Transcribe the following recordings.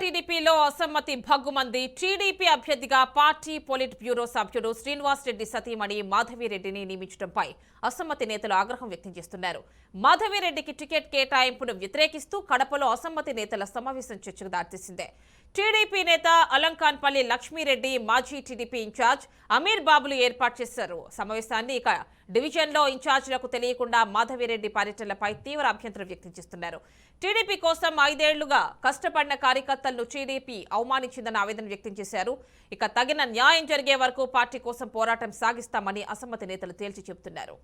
టీడీపీలో అసమ్మతి భగ్గుమంది. టీడీపీ అభ్యర్థిగా పార్టీ పొలిట్ బ్యూరో సభ్యుడు శ్రీనివాస్ రెడ్డి సతీమణి మాధవిరెడ్డిని నియమించడంపై అసమ్మతి నేతలు ఆగ్రహం వ్యక్తం చేస్తున్నారు. మాధవిరెడ్డికి టికెట్ కేటాయింపును వ్యతిరేకిస్తూ కడపలో అసమ్మతి నేతల సమావేశం చర్చకు దారితీసిందే. టీడీపీ నేత అలంకాన్పల్లి లక్ష్మీరెడ్డి, మాజీ టీడీపీ ఇన్ఛార్జ్ అమీర్ బాబులు ఏర్పాటు చేశారు. సమావేశాన్ని ఇక డివిజన్లో ఇన్ఛార్జీలకు తెలియకుండా మాధవిరెడ్డి పర్యటనలపై తీవ్ర అభ్యంతరం వ్యక్తం చేస్తున్నారు. టీడీపీ కోసం 5 ఏళ్లుగా కష్టపడిన కార్యకర్తలను టీడీపీ అవమానించిందని ఆవేదన వ్యక్తం చేశారు. ఇక తగిన న్యాయం జరిగే వరకు పార్టీ కోసం పోరాటం సాగిస్తామని అసమ్మతి నేతలు తేల్చి చెబుతున్నారు.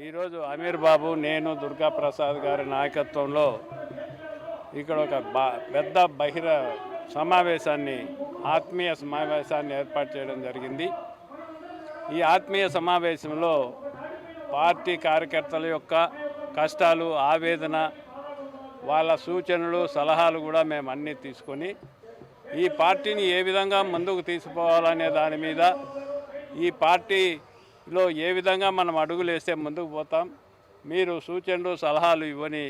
ఈరోజు అమీర్ బాబు, నేను దుర్గా ప్రసాద్ గారి నాయకత్వంలో ఇక్కడ ఒక పెద్ద ఆత్మీయ సమావేశాన్ని ఏర్పాటు చేయడం జరిగింది. ఈ ఆత్మీయ సమావేశంలో పార్టీ కార్యకర్తల యొక్క కష్టాలు, ఆవేదన, వాళ్ళ సూచనలు, సలహాలు కూడా మేము అన్నీ తీసుకొని ఈ పార్టీని ఏ విధంగా ముందుకు తీసుకుపోవాలనే దాని మీద, ఈ పార్టీలో ఏ విధంగా మనం అడుగులు వేస్తే ముందుకు పోతాం, మీరు సూచనలు, సలహాలు ఇవ్వని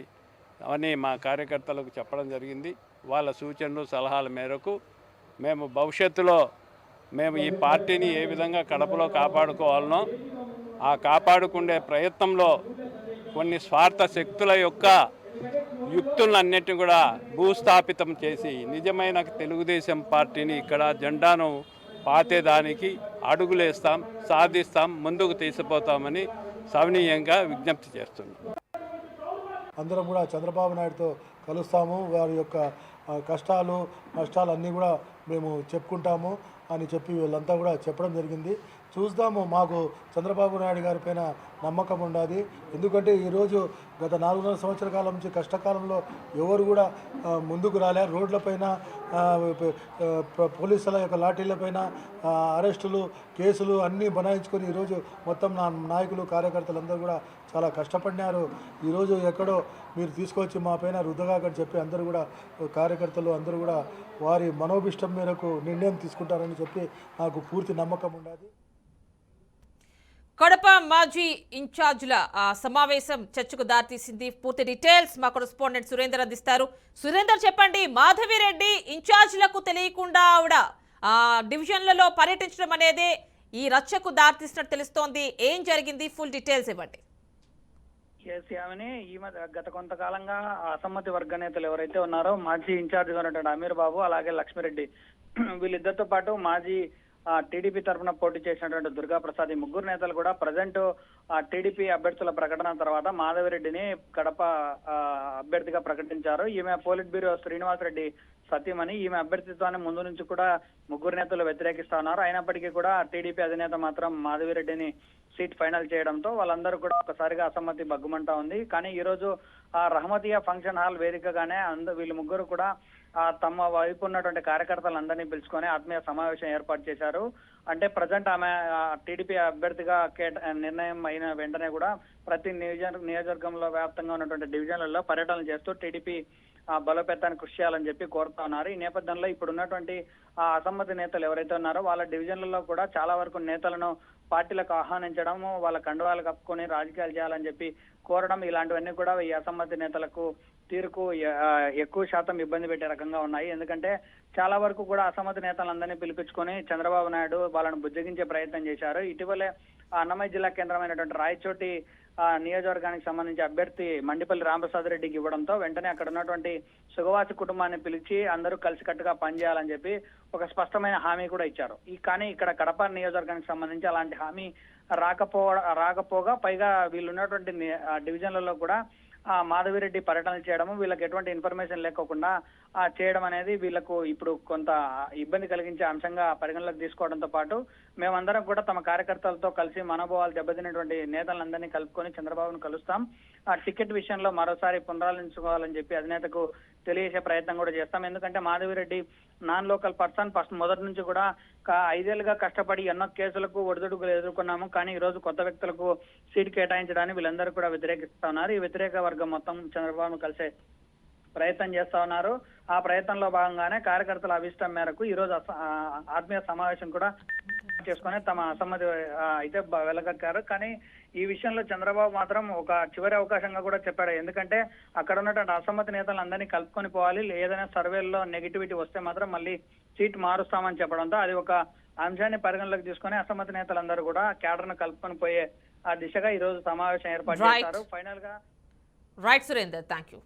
అని మా కార్యకర్తలకు చెప్పడం జరిగింది. వాళ్ళ సూచనలు, సలహాల మేరకు మేము భవిష్యత్తులో ఈ పార్టీని ఏ విధంగా కడపలో కాపాడుకోవాలనో ఆ కాపాడుకునే ప్రయత్నంలో కొన్ని స్వార్థ శక్తుల యొక్క యుక్తులన్నిటిని కూడా భూస్థాపితం చేసి నిజమైన తెలుగుదేశం పార్టీని ఇక్కడ జెండాను పాతేదానికి అడుగులేస్తాం, సాధిస్తాం, ముందుకు తీసుకుపోతామని సవినీయంగా విజ్ఞప్తి చేస్తున్నాం. అందరం కూడా చంద్రబాబు నాయుడుతో కలుస్తాము, వారి యొక్క కష్టాలు, నష్టాలు అన్నీ కూడా మేము చెప్పుకుంటాము అని చెప్పి వీళ్ళంతా కూడా చెప్పడం జరిగింది. చూద్దాము, మాకు చంద్రబాబు నాయుడు గారి పైన నమ్మకం ఉండాలి. ఎందుకంటే ఈరోజు గత 4.5 సంవత్సరాల కాలం నుంచి కష్టకాలంలో ఎవరు కూడా ముందుకు రాలే. రోడ్లపైన, పోలీసుల యొక్క లాఠీలపైన అరెస్టులు, కేసులు అన్నీ బనాయించుకొని ఈరోజు మొత్తం నా నాయకులు, కార్యకర్తలందరూ కూడా చాలా కష్టపడినారు. ఈరోజు ఎక్కడో మీరు తీసుకొచ్చి మా పైన రుద్దగాకని చెప్పి అందరూ కూడా కార్యకర్తలు అందరూ కూడా వారి మనోభిష్టం మేరకు నిర్ణయం తీసుకుంటారని చెప్పి నాకు పూర్తి నమ్మకం ఉండాలి. కడప మాజీ ఇన్ఛార్జీల సమావేశం చర్చకు దారితీసింది. పూర్తి డీటెయిల్స్ మా కరెస్పాండెంట్ సురేందర్ అందిస్తారు. సురేందర్, చెప్పండి, మాధవిరెడ్డి ఇన్ఛార్జీలకు తెలియకుండా ఆవిడ డివిజన్లలో పర్యటించడం అనేది ఈ రచ్చకు దారితీసినట్టు తెలుస్తోంది. ఏం జరిగింది? ఫుల్ డీటెయిల్స్ ఇవ్వండి. ఆమెని గత కొంతకాలంగా అసమ్మతి వర్గ నేతలు ఎవరైతే ఉన్నారో మాజీ ఇన్ఛార్జిగా ఉన్నటువంటి అమీర్ బాబు, అలాగే లక్ష్మిరెడ్డి, వీళ్ళిద్దరితో పాటు మాజీ టీడీపీ తరఫున పోటీ చేసినటువంటి దుర్గా ప్రసాద్, ఈ ముగ్గురు నేతలు కూడా ప్రజెంట్ టీడీపీ అభ్యర్థుల ప్రకటన తర్వాత మాధవిరెడ్డిని కడప అభ్యర్థిగా ప్రకటించారు. ఈమె పోలిట్ బ్యూరో శ్రీనివాస్ రెడ్డి సతీమణి. ఈమె అభ్యర్థిత్వాన్ని ముందు నుంచి కూడా ముగ్గురు నేతలు వ్యతిరేకిస్తా ఉన్నారు. అయినప్పటికీ కూడా టీడీపీ అధినేత మాత్రం మాధవిరెడ్డిని సీట్ ఫైనల్ చేయడంతో వాళ్ళందరూ కూడా ఒకసారిగా అసమ్మతి బగ్గుమంటా ఉంది. కానీ ఈ రోజు రహమతియా ఫంక్షన్ హాల్ వేదికగానే వీళ్ళు ముగ్గురు కూడా తమ వైపు ఉన్నటువంటి కార్యకర్తలందరినీ పిలుచుకొని ఆత్మీయ సమావేశం ఏర్పాటు చేశారు. అంటే ప్రజెంట్ ఆమె టీడీపీ అభ్యర్థిగా నిర్ణయం అయిన వెంటనే కూడా ప్రతి నియోజకవర్గంలో వ్యాప్తంగా ఉన్నటువంటి డివిజన్లలో పర్యటనలు చేస్తూ టీడీపీ బలోపేతానికి కృషి చేయాలని చెప్పి కోరుతా ఉన్నారు. ఈ నేపథ్యంలో ఇప్పుడు ఉన్నటువంటి అసమ్మతి నేతలు ఎవరైతే ఉన్నారో వాళ్ళ డివిజన్లలో కూడా చాలా వరకు నేతలను పార్టీలకు ఆహ్వానించడము, వాళ్ళ కండువాలు కప్పుకొని రాజకీయాలు చేయాలని చెప్పి కోరడం, ఇలాంటివన్నీ కూడా ఈ అసమ్మతి నేతలకు తీరుకు ఎక్కువ శాతం ఇబ్బంది పెట్టే రకంగా ఉన్నాయి. ఎందుకంటే చాలా వరకు కూడా అసమ్మతి నేతలందరినీ పిలిపించుకొని చంద్రబాబు నాయుడు వాళ్ళను బుజ్జగించే ప్రయత్నం చేశారు. ఇటీవలే అన్నమయ్య జిల్లా కేంద్రమైనటువంటి రాయచోటి నియోజకవర్గానికి సంబంధించి అభ్యర్థి మండిపల్లి రామప్రసాద్ రెడ్డికి ఇవ్వడంతో వెంటనే అక్కడ ఉన్నటువంటి సుగవాసి కుటుంబాన్ని పిలిచి అందరూ కలిసికట్టుగా పనిచేయాలని చెప్పి ఒక స్పష్టమైన హామీ కూడా ఇచ్చారు. కానీ ఇక్కడ కడప నియోజకవర్గానికి సంబంధించి అలాంటి హామీ రాకపోగా పైగా వీళ్ళున్నటువంటి డివిజన్లలో కూడా మాధవిరెడ్డి పర్యటనలు చేయడము, వీళ్ళకి ఎటువంటి ఇన్ఫర్మేషన్ లేకోకుండా చేయడం అనేది వీళ్లకు ఇప్పుడు కొంత ఇబ్బంది కలిగించే అంశంగా పరిగణలోకి తీసుకోవడంతో పాటు మేమందరం కూడా తమ కార్యకర్తలతో కలిసి మనోభావాలు దెబ్బతిన్నటువంటి నేతలందరినీ కలుపుకొని చంద్రబాబును కలుస్తాం, ఆ టికెట్ విషయంలో మరోసారి పునరాలోచించుకోవాలని చెప్పి అధినేతకు తెలియజేసే ప్రయత్నం కూడా చేస్తాం. ఎందుకంటే Madhavi Reddy non local person, first మొదటి నుంచి కూడా 5 ఏళ్లుగా కష్టపడి ఎన్నో కేసులకు ఒడిదుడుకులు ఎదుర్కొన్నాము. కానీ ఈ రోజు కొత్త వ్యక్తులకు సీట్ కేటాయించడానికి వీళ్ళందరూ కూడా వ్యతిరేకిస్తా ఉన్నారు. ఈ వ్యతిరేక వర్గం మొత్తం చంద్రబాబును కలిసే ప్రయత్నం చేస్తా ఉన్నారు. ఆ ప్రయత్నంలో భాగంగానే కార్యకర్తల అభిష్టం మేరకు ఈ రోజు ఆత్మీయ సమావేశం కూడా చేసుకొని తమ అసమ్మతి అయితే వెలగక్కారు. కానీ ఈ విషయంలో చంద్రబాబు మాత్రం ఒక చివరి అవకాశంగా కూడా చెప్పాడు. ఎందుకంటే అక్కడ ఉన్నటువంటి అసమ్మతి నేతలందరినీ కలుపుకొని పోవాలి, ఏదైనా సర్వేల్లో నెగిటివిటీ వస్తే మాత్రం మళ్ళీ సీట్ మారుస్తామని చెప్పడంతో అది ఒక అంశాన్ని పరిగణలోకి తీసుకొని అసమ్మతి నేతలందరూ కూడా క్యాడర్ను కలుపుకొని పోయే ఆ దిశగా ఈ రోజు సమావేశం ఏర్పాటు చేశారు. ఫైనల్ గా రైట్ సురేందర్, థ్యాంక్ యూ.